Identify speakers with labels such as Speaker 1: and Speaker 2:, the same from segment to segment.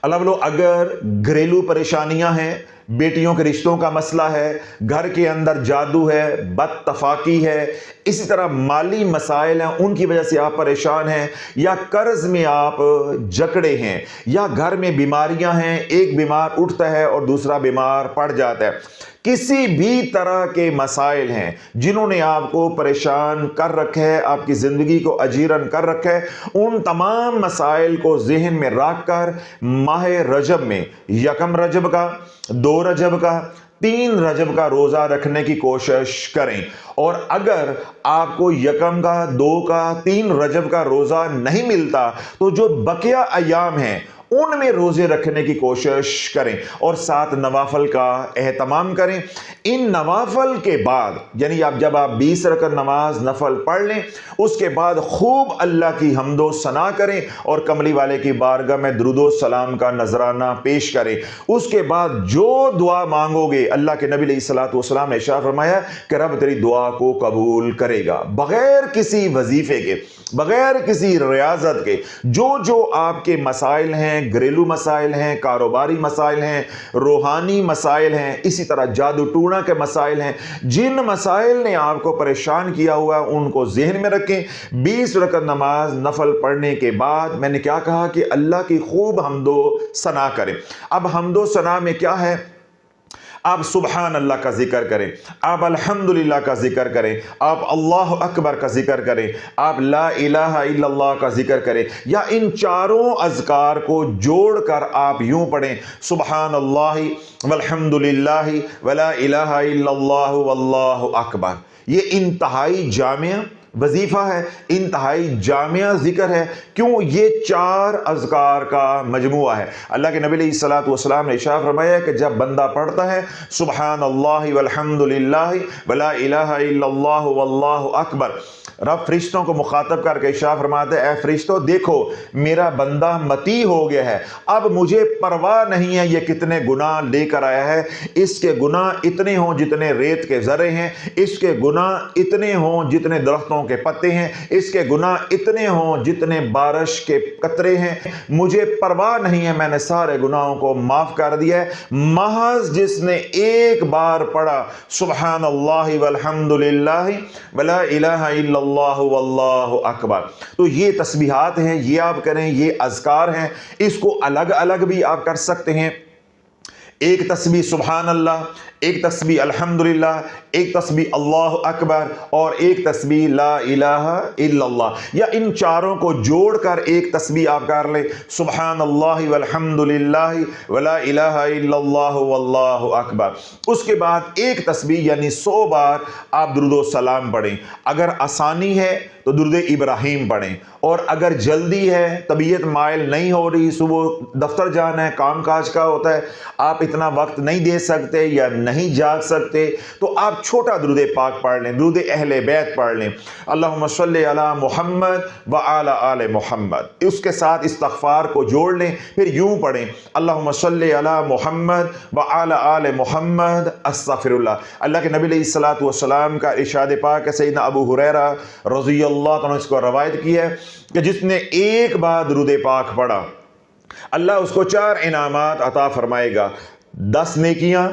Speaker 1: अल्लाह बोलो, अगर घरेलू परेशानियां हैं, बेटियों के रिश्तों का मसला है, घर के अंदर जादू है, बदतफाकी है, इसी तरह माली मसाइल हैं, उनकी वजह से आप परेशान हैं, या कर्ज में आप जकड़े हैं, या घर में बीमारियां हैं, एक बीमार उठता है और दूसरा बीमार पड़ जाता है, किसी भी तरह के मसाइल हैं जिन्होंने आपको परेशान कर रखा है, आपकी ज़िंदगी को अजीरन कर रखा है, उन तमाम मसाइल को जहन में रख कर माह रजब में 1 रजब का, 2 रजब का, 3 रजब का रोज़ा रखने की कोशिश करें। और अगर आपको 1 का, 2 का, 3 रजब का रोज़ा नहीं मिलता तो जो बकिया अयाम हैं उनमें रोजे रखने की कोशिश करें और 7 नवाफल का एहतमाम करें। इन नवाफल के बाद, यानी जब आप 20 रकअत नमाज नफल पढ़ लें, उसके बाद खूब अल्लाह की हम्दो सना करें और कमली वाले की बारगाह में दुरूदो सलाम का नजराना पेश करें। उसके बाद जो दुआ मांगोगे, अल्लाह के नबी अलैहिस्सलातु वस्सलाम ने इरशाद फरमाया कि रब तेरी दुआ को कबूल करेगा, बगैर किसी वजीफे के, बगैर किसी रियाजत के। जो आपके मसाइल हैं, घरेलू मसाइल हैं, कारोबारी मसाइल हैं, रूहानी मसाइल हैं, इसी तरह जादू टूना के मसाइल हैं, जिन मसाइल ने आपको परेशान किया हुआ है उनको जहन में रखें। 20 रकअत नमाज नफल पढ़ने के बाद मैंने क्या कहा कि अल्लाह की खूब हम्दो सना करें। अब हम्दो सना में क्या है, आप सुबहान अल्लाह का जिक्र करें, आप अल्हम्दुलिल्लाह का जिक्र करें, आप अल्लाह अकबर का जिक्र करें, आप ला इलाहा इल्लल्लाह का जिक्र करें, या इन चारों अज़कार को जोड़कर आप यूं पढ़ें, सुबहान अल्लाहि वल्हम्दुलिल्लाहि वला इलाहा इल्लल्लाहु वल्लाहु अकबर। ये इंतहाई जामिया वजीफा है, इंतहाई जामिया जिक्र है। क्यों? ये 4 अज़कार का मजमुआ है। अल्लाह के नबी अलैहिस्सलातु वस्सलाम ने इरशाद फरमाया कि जब बंदा पढ़ता है सुबहान अल्लाहि वल्हम्दुलिल्लाहि वला इलाहा इल्लल्लाहु वल्लाहु अकबर, रब फरिश्तों को मुखातब करके इरशाद फरमाते हैं, ऐ फरिश्तों देखो मेरा बंदा मती हो गया है, अब मुझे परवाह नहीं है ये कितने गुनाह लेकर आया है, इसके गुनाह इतने हों जितने रेत के ज़रे हैं, इसके गुनाह इतने हों जितने दरख्तों के पत्ते हैं, इसके गुनाह इतने हों जितने बारिश के कतरे हैं, मुझे परवाह नहीं है, मैंने सारे गुनाहों को माफ़ कर दिया है। महज जिसने एक बार पढ़ा सुबहान अल्लाहि वल्हम्दुलिल्लाहि वला इलाहा इल्लल्लाहु वल्लाहु अकबर, तो ये तस्बीहात हैं, ये आप करें, ये अज़कार हैं। इसको अलग अलग भी आप कर सकते हैं। एक तस्बीह सुबहान अल्लाह, एक तस्बीह अल्हम्दुलिल्लाह, एक तस्बीह अल्लाहु अकबर और एक तस्बीह ला इलाहा इल्लल्लाह, या इन चारों को जोड़कर एक तस्बीह आप कर लें, सुबहान अल्लाहि वल्हम्दुलिल्लाहि वला इलाहा इल्लल्लाहु वल्लाहु अकबर। उसके बाद एक तस्बीह यानी 100 बार आप दुरूद सलाम पढ़ें। अगर आसानी है तो दुरूद इब्राहीम पढ़ें, और अगर जल्दी है, तबीयत माइल नहीं हो रही, सुबह दफ्तर जाना है, काम काज का होता है, आप इतना वक्त नहीं दे सकते या नहीं जाग सकते, तो आप छोटा दुरूद पाक पढ़ लें, दुरूद अहले बैत पढ़ लें, अल्लाहुम्मा सल्ली अला मुहम्मद व आला आले मुहम्मद। उसके साथ इस्तग़फ़ार को जोड़ लें, फिर यूं पढ़ें, अल्लाहुम्मा सल्ली अला मुहम्मद व आला आले मुहम्मद अस्तग़फ़िरुल्लाह। अल्लाह के नबी अलैहिस्सलातु वस्सलाम का इरशाद पाक है, सैयदना अबू हुरैरा रज़ियल्लाहु अन्हु इसको रवायत की है कि जिसने एक बार दुरूद पाक पढ़ा अल्लाह उसको 4 इनामात अता फरमाएगा, 10 नेकियां,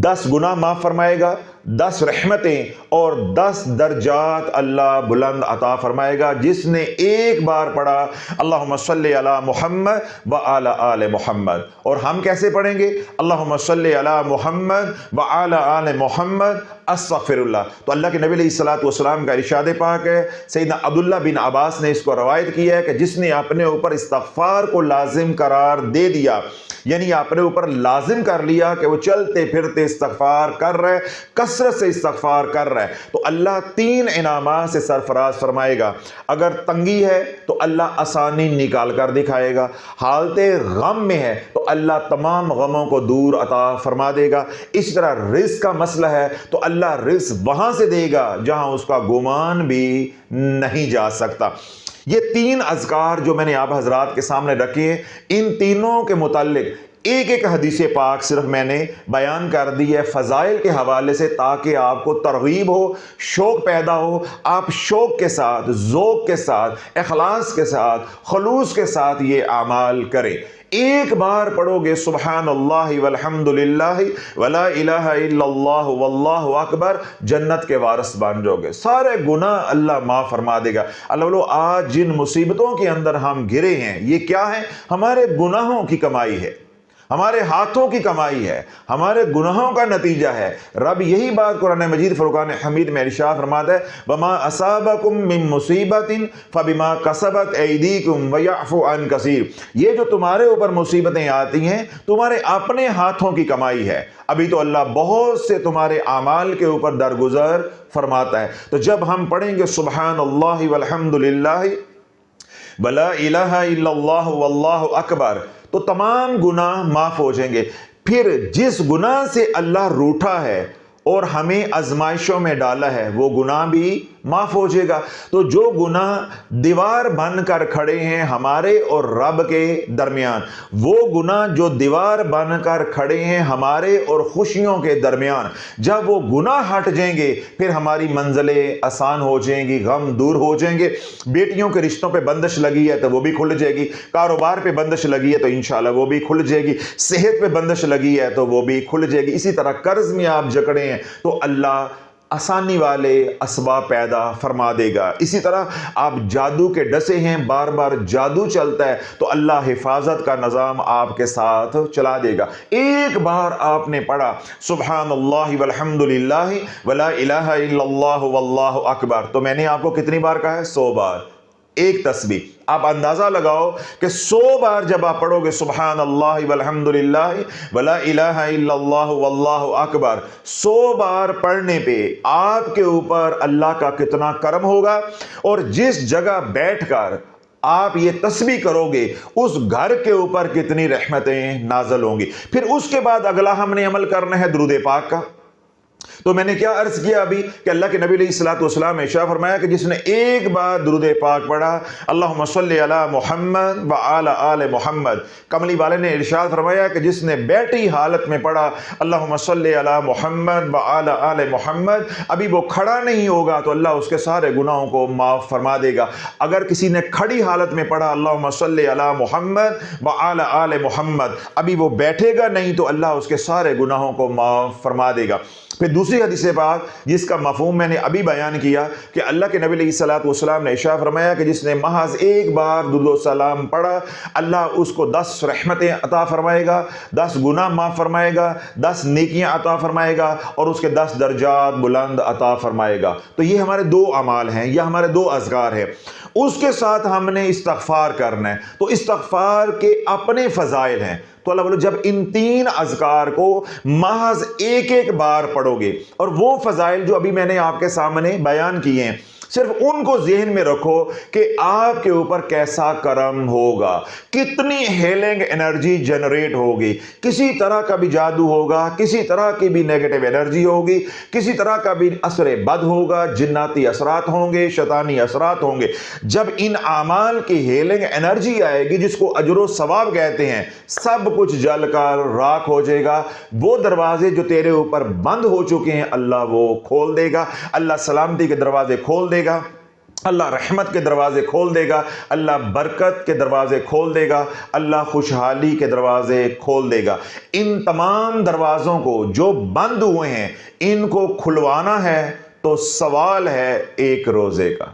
Speaker 1: 10 गुनाह माफ़ फरमाएगा, 10 रहमतें और 10 दर्जात अल्लाह बुलंद अता फरमाएगा। जिसने एक बार पढ़ा अल्लाहुम्मा सल्ली अला मुहम्मद व आला आले मुहम्मद। और हम कैसे पढ़ेंगे? अल्लाहुम्मा सल्ली अला मुहम्मद व आला आले मुहम्मद अस्तग़फ़िरुल्लाह। तो अल्लाह के नबी अलैहिस्सलातु वस्सलाम का इरशाद पाक है, सैयदना अब्दुल्लाह बिन अब्बास ने इसको रवायत किया है कि जिसने अपने ऊपर इस्तग़फ़ार को लाजिम करार दे दिया, यानी अपने ऊपर लाजिम कर लिया कि वो चलते फिरते इस्तग़फ़ार कर रहे, कसरत से इस्तग़फ़ार कर रहा है, तो अल्लाह 3 इनामात से सरफराज फरमाएगा। अगर तंगी है तो अल्लाह आसानी निकाल कर दिखाएगा, हालते गम में है तो अल्लाह तमाम गमों को दूर अता फरमा देगा। इस तरह रिज़्क़ का मसला है तो अल्लाह रिज़्क़ वहां से देगा जहां उसका गुमान भी नहीं जा सकता। ये 3 अज़कार जो मैंने आप हजरात के सामने रखे हैं, इन तीनों के मुताल्लिक एक एक हदीस पाक सिर्फ मैंने बयान कर दी है फ़ज़ाइल के हवाले से, ताकि आपको तरगीब हो, शौक़ पैदा हो, आप शौक़ के साथ, ज़ौक़ के साथ, इखलास के साथ, खलूस के साथ ये आमाल करें। एक बार पढ़ोगे सुबहान अल्लाह वल्हम्दुलिल्लाह वला इलाहा इल्लल्लाह वल्लाहु अकबर, जन्नत के वारिस बन जाओगे, सारे गुनाह अल्लाह माफ़ फरमा देगा। अल्लाह बोलो आज जिन मुसीबतों के अंदर हम घिरे हैं ये क्या है? हमारे गुनाहों की कमाई है, हमारे हाथों की कमाई है, हमारे गुनाहों का नतीजा है। रब यही बात कुरान मजीद फुरकान हमीद में इरशाद फरमाता है, वमा असाबकुम मिन मुसीबतिन फबिमा कसबत ऐदीकुम व यअफु अन कसीर। ये जो तुम्हारे ऊपर मुसीबतें आती हैं तुम्हारे अपने हाथों की कमाई है। अभी तो अल्लाह बहुत से तुम्हारे आमाल के ऊपर दरगुजर फरमाता है। तो जब हम पढ़ेंगे सुबहान अल्लाह वल्हम्दुलिल्लाह वला इलाहा इल्लल्लाह वल्लाहु अकबर, तो तमाम गुनाह माफ हो जाएंगे। फिर जिस गुनाह से अल्लाह रूठा है और हमें आजमाइशों में डाला है वो गुनाह भी माफ हो जाएगा। तो जो गुनाह दीवार बनकर खड़े हैं हमारे और रब के दरमियान, वो गुनाह जो दीवार बनकर खड़े हैं हमारे और खुशियों के दरमियान, जब वो गुनाह हट जाएंगे फिर हमारी मंजिलें आसान हो जाएंगी, गम दूर हो जाएंगे। बेटियों के रिश्तों पे बंदिश लगी है तो वो भी खुल जाएगी, कारोबार पे बंदिश लगी है तो इंशाल्लाह वो भी खुल जाएगी, सेहत पे बंदिश लगी है तो वो भी खुल जाएगी। इसी तरह कर्ज में आप जकड़े हैं तो अल्लाह आसानी वाले असबाब पैदा फरमा देगा। इसी तरह आप जादू के डसे हैं, बार बार जादू चलता है तो अल्लाह हिफाजत का निज़ाम आपके साथ चला देगा। एक बार आपने पढ़ा सुबहान अल्लाह वल्हम्दुलिल्लाह वला इलाहा इल्लल्लाह वल्लाहु अकबर, तो मैंने आपको कितनी बार कहा है? 100 बार, एक तस्बीह। आप अंदाजा लगाओ कि 100 बार जब आप पढ़ोगे सुबहान अल्लाह वल्हम्दुलिल्लाह वला इलाहा इल्लल्लाह वल्लाहु अकबर, 100 बार पढ़ने पे आपके ऊपर अल्लाह का कितना करम होगा। और जिस जगह बैठकर आप ये तस्बीह करोगे उस घर के ऊपर कितनी रहमतें नाज़िल होंगी। फिर उसके बाद अगला हमने अमल करना है दुरूद पाक का। तो मैंने क्या अर्ज किया अभी कि अल्लाह के नबी अलैहिस्सलातु वस्सलाम ने इरशाद फरमाया कि जिसने एक बार दुरूद पाक पढ़ा, अल्लाहुम्मा सल्लि अला मुहम्मद व आला आले मुहम्मद, कमली वाले ने इरशाद फरमाया कि जिसने बैठी हालत में पढ़ा अल्लाहुम्मा सल्लि अला मुहम्मद व आला आले मुहम्मद, अभी वो खड़ा नहीं होगा तो अल्लाह उसके सारे गुनाहों को माफ़ फरमा देगा। अगर किसी ने खड़ी हालत में पढ़ा अल्लाहुम्मा सल्लि अला मुहम्मद व आला आले मुहम्मद, अभी वो बैठेगा नहीं तो अल्लाह उसके सारे गुनाहों को माफ़ फरमा देगा। फिर दूसरी हदीस पाक जिसका मफ़हूम मैंने अभी बयान किया कि अल्लाह के नबी अलैहिस्सलातु वस्सलाम ने इरशाद फरमाया कि जिसने महज एक बार दुरूद सलाम पढ़ा अल्लाह उसको 10 रहमतें अता फरमाएगा, 10 गुनाह माफ़ फरमाएगा, 10 नेकियां अता फरमाएगा और उसके 10 दर्जात बुलंद अता फरमाएगा। तो ये हमारे 2 अमाल हैं, या हमारे 2 अज़कार हैं। उसके साथ हमने इस्तग़फ़ार करना है। तो इस्तग़फ़ार के अपने फ़ज़ाइल हैं। तो अल्लाह बोलो जब इन 3 अज़कार को महज एक एक बार पढ़ोगे और वो फ़ज़ाइल जो अभी मैंने आपके सामने बयान किए हैं सिर्फ उनको ज़हन में रखो कि आपके ऊपर कैसा करम होगा, कितनी हीलिंग एनर्जी जनरेट होगी। किसी तरह का भी जादू होगा, किसी तरह की भी नेगेटिव एनर्जी होगी, किसी तरह का भी असर बद होगा, जिन्नाती असरात होंगे, शैतानी असरात होंगे। जब इन आमाल की हीलिंग एनर्जी आएगी जिसको अजर सवाब कहते हैं, सब कुछ जलकर राख हो जाएगा। वो दरवाजे जो तेरे ऊपर बंद हो चुके हैं अल्लाह वो खोल देगा, अल्लाह सलामती के दरवाजे खोल देगा, अल्लाह रहमत के दरवाजे खोल देगा, अल्लाह बरकत के दरवाजे खोल देगा, अल्लाह खुशहाली के दरवाजे खोल देगा। इन तमाम दरवाज़ों को जो बंद हुए हैं इनको खुलवाना है तो सवाल है एक रोज़े का,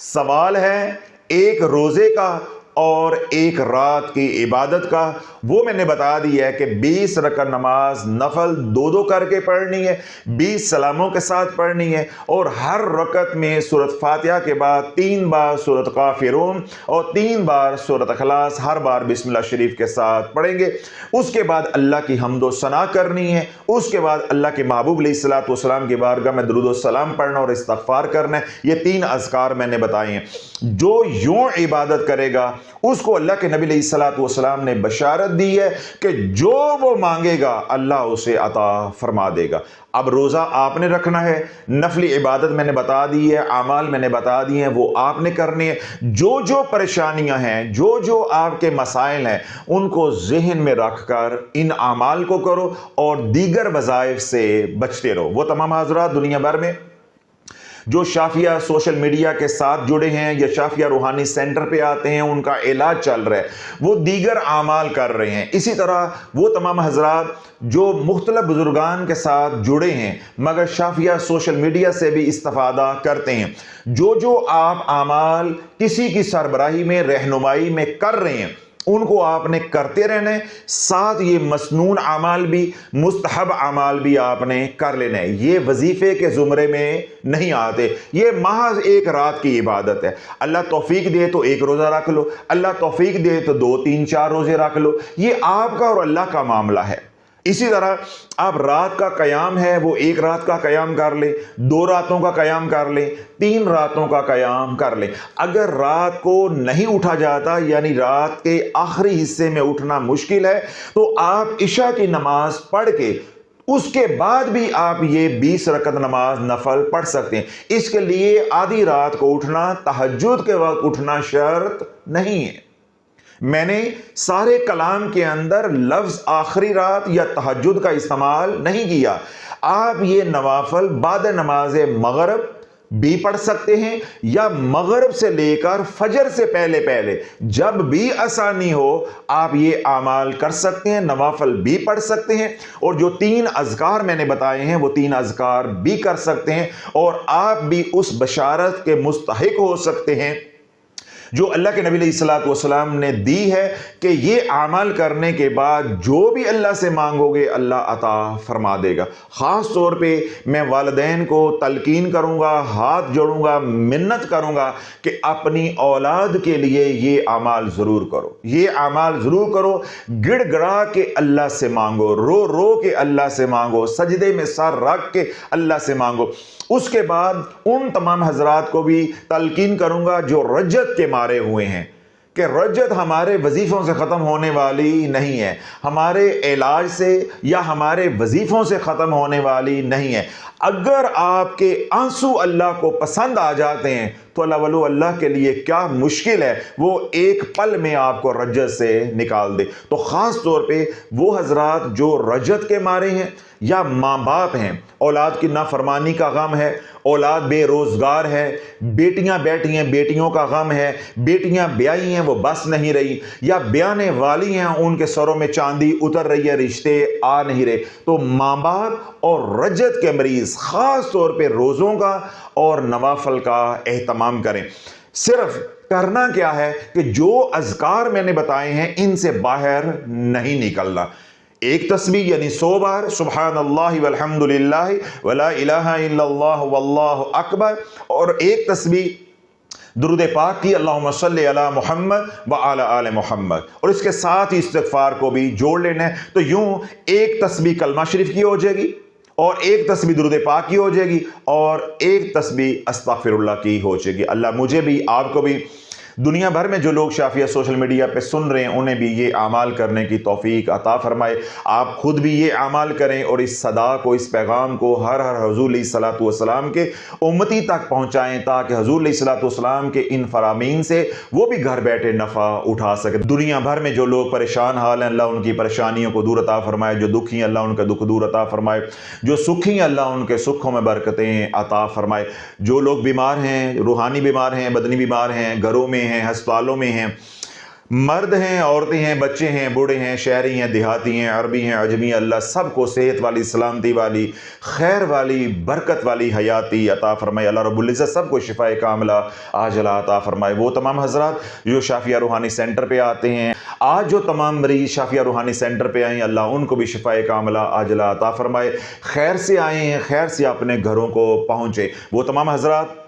Speaker 1: सवाल है एक रोज़े का और एक रात की इबादत का। वो मैंने बता दिया है कि 20 रकात नमाज नफल 2-2 करके पढ़नी है, 20 सलामों के साथ पढ़नी है और हर रकत में सूरत फातिहा के बाद 3 बार सूरत काफिरून और 3 बार सूरत इखलास, हर बार बिस्मिल्लाह शरीफ के साथ पढ़ेंगे। उसके बाद अल्लाह की हम्दो सना करनी है, उसके बाद अल्लाह के महबूब अलैहिस्सलातु वस्सलाम की बारगाह में दुरूद सलाम पढ़ना और इस्तग़फ़ार करना है। ये 3 अज़कार मैंने बताए हैं। जो यूं इबादत करेगा उसको अल्लाह के नबी अलैहिस्सलातु वस्सलाम ने बशारत दी है कि जो वो मांगेगा अल्लाह उसे अता फरमा देगा। अब रोज़ा आपने रखना है, नफली इबादत मैंने बता दी है, आमाल मैंने बता दिए हैं, वो आपने करने हैं। जो जो परेशानियां हैं, जो जो आपके मसाइल हैं, उनको जहन में रखकर इन आमाल को करो और दीगर वज़ाइफ से बचते रहो। वो तमाम हज़रात दुनिया भर में जो शाफिया सोशल मीडिया के साथ जुड़े हैं या शाफिया रूहानी सेंटर पे आते हैं, उनका इलाज चल रहा है, वो दीगर आमाल कर रहे हैं। इसी तरह वो तमाम हजरात जो मुख्तलिफ बुजुर्गान के साथ जुड़े हैं मगर शाफिया सोशल मीडिया से भी इस्तिफादा करते हैं, जो आप आमाल किसी की सरबराही में रहनुमाई में कर रहे हैं उनको आपने करते रहना है, साथ ये मसनून अमाल भी, मुस्तहब अमाल भी आपने कर लेना है। ये वजीफे के जुमरे में नहीं आते, ये महज एक रात की इबादत है। अल्लाह तौफीक दे तो एक रोज़ा रख लो, अल्लाह तौफीक दे तो 2 3 4 रोज़े रख लो, ये आपका और अल्लाह का मामला है। इसी तरह आप रात का कयाम है वो 1 रात का कयाम कर लें, 2 रातों का कयाम कर लें, 3 रातों का कयाम कर लें। अगर रात को नहीं उठा जाता यानी रात के आखिरी हिस्से में उठना मुश्किल है तो आप इशा की नमाज पढ़ के उसके बाद भी आप ये 20 रकत नमाज नफल पढ़ सकते हैं। इसके लिए आधी रात को उठना, तहज्जुद के वक्त उठना शर्त नहीं है। मैंने सारे कलाम के अंदर लफ्ज आखिरी रात या तहज्जुद का इस्तेमाल नहीं किया। आप ये नवाफल बाद नमाज मगरिब भी पढ़ सकते हैं या मगरिब से लेकर फजर से पहले पहले जब भी आसानी हो आप ये आमाल कर सकते हैं, नवाफल भी पढ़ सकते हैं और जो 3 अज़कार मैंने बताए हैं वो 3 अज़कार भी कर सकते हैं और आप भी उस बशारत के मुस्तहिक हो सकते हैं जो अल्लाह के नबी अलैहिस्सलातु वस्सलाम ने दी है कि ये अमल करने के बाद जो भी अल्लाह से मांगोगे अल्लाह अता फरमा देगा। ख़ास तौर पे मैं वालिदैन को तलकीन करूँगा, हाथ जोड़ूँगा, मिन्नत करूँगा कि अपनी औलाद के लिए ये अमाल ज़रूर करो, ये अमाल ज़रूर करो। गिड़गिड़ा के अल्लाह से मांगो, रो रो के अल्लाह से मांगो, सजदे में सर रख के अल्लाह से मांगो। उसके बाद उन तमाम हजरात को भी तलकीन करूँगा जो रजत के मारे हुए हैं कि रजत हमारे वजीफ़ों से ख़त्म होने वाली नहीं है, हमारे इलाज से या हमारे वजीफ़ों से ख़त्म होने वाली नहीं है। अगर आपके आंसू अल्लाह को पसंद आ जाते हैं तो अल्लाह के लिए क्या मुश्किल है वो एक पल में आपको रजत से निकाल दे। तो ख़ास तौर पे वो हजरात जो रजत के मारे हैं या माँ बाप हैं, औलाद की नाफरमानी का गम है, औलाद बेरोज़गार है, बेटियां बैठी हैं बेटियों का गम है, बेटियां ब्याही हैं वो बस नहीं रही या ब्याने वाली हैं उनके सरों में चांदी उतर रही है, रिश्ते आ नहीं रहे। तो माँ बाप और रजत के मरीज़ ख़ास तौर पे रोज़ों का और नवाफल का एहतमाम करें। सिर्फ करना क्या है कि जो अज़कार मैंने बताए हैं इनसे बाहर नहीं निकलना। एक तस्बीह यानी 100 बार सुब्हानल्लाहि वल्हम्दुलिल्लाहि वला इलाहा इल्लल्लाह वल्लाहु अकबर और एक तस्बीह दुरूद पाक की अल्लाहुम्मा सल्ली अला मुहम्मद व अला आले मुहम्मद और इसके साथ ही इस्तिग़फ़ार को भी जोड़ लेना है। तो यूं एक तस्बीह कलमा शरीफ की हो जाएगी और एक तस्बीह दुरूद पाक की हो जाएगी और एक तस्बीह अस्तग़फ़िरुल्लाह की हो जाएगी। अल्लाह मुझे भी आपको भी दुनिया भर में जो लोग शाफिया सोशल मीडिया पे सुन रहे हैं उन्हें भी ये आमाल करने की तौफीक अता फरमाए। आप खुद भी ये आमाल करें और इस सदा को, इस पैगाम को हर हुज़ूर अलैहिस्सलातु वस्सलाम के उम्मती तक पहुँचाएँ ताकि हुज़ूर अलैहिस्सलातु वस्सलाम के इन फरामीन से वो भी घर बैठे नफ़ा उठा सके। दुनिया भर में जो लोग परेशान हाल हैं अल्लाह उनकी परेशानियों को दूर अता फरमाए, जो दुखी हैं अल्लाह उनका दुख दूर अता फरमाए, जो सुखी हैं अल्लाह उनके सुखों में बरकतें अता फरमाए। जो लोग बीमार हैं, रूहानी बीमार हैं, बदनी बीमार हैं, घरों में हैं, अस्पतालों में हैं, मर्द हैं, औरतें हैं, बच्चे हैं, बूढ़े हैं, शहरी हैं, देहाती हैं, अरबी हैं, अजमी, अल्लाह सबको सेहत वाली, सलामती वाली, खैर वाली, बरकत वाली हयाती अता फरमाए। अल्लाह रब्बुल इज़्ज़त सबको शिफाए कामिला आजला अता फरमाए। वो तमाम हजरात जो शाफिया रूहानी सेंटर पे आते हैं, आज जो तमाम मरीज शाफिया रूहानी सेंटर पे आए अल्लाह उनको भी शिफाए कामिला आजला अता फरमाए। खैर से आए हैं, खैर से अपने घरों को पहुँचे। वो तमाम हजरात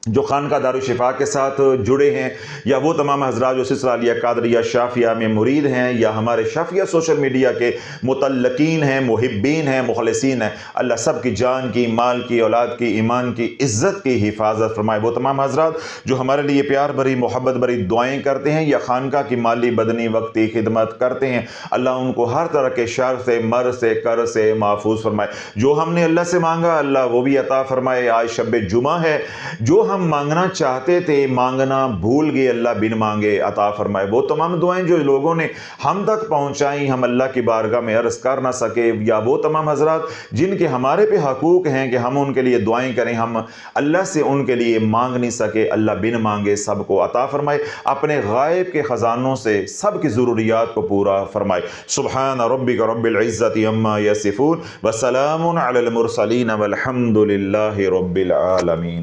Speaker 1: जो खानका दारुशिफा के साथ जुड़े हैं या वो तमाम हजरात जो सिलसिला अलिया कादरिया शाफिया में मुरीद हैं या हमारे शाफिया सोशल मीडिया के मुतल्लकीन हैं, मुहिब्बीन हैं, मुखलिसीन हैं, अल्लाह सब की जान की, माल की, औलाद की, ईमान की, इज़्ज़त की हिफाजत फरमाए। वो तमाम हजरात जो हमारे लिए प्यार भरी, मोहब्बत भरी दुआएँ करते हैं या खानका की माली, बदनी, वक्ती खिदमत करते हैं, अल्लाह उनको हर तरह के शर से, मर से, कर से महफूज फरमाए। जो हमने अल्लाह से मांगा अल्लाह वो भी अता फरमाए। आज शब जुमा है, जो ہم مانگنا چاہتے تھے مانگنا بھول گئے، اللہ بن مانگے عطا فرمائے۔ وہ تمام دعائیں جو لوگوں نے ہم تک پہنچائیں ہم اللہ کی بارگاہ میں عرض کر نہ سکے، یا وہ تمام حضرات جن کے ہمارے پہ حقوق ہیں کہ ہم ان کے لیے دعائیں کریں، ہم اللہ سے ان کے لیے مانگ نہیں سکے، اللہ بن مانگے سب کو عطا فرمائے، اپنے غائب کے خزانوں سے سب کی ضروریات کو پورا فرمائے۔ سبحان ربک رب العزت عما یصفون وسلام علی المرسلین والحمد للہ رب العالمین۔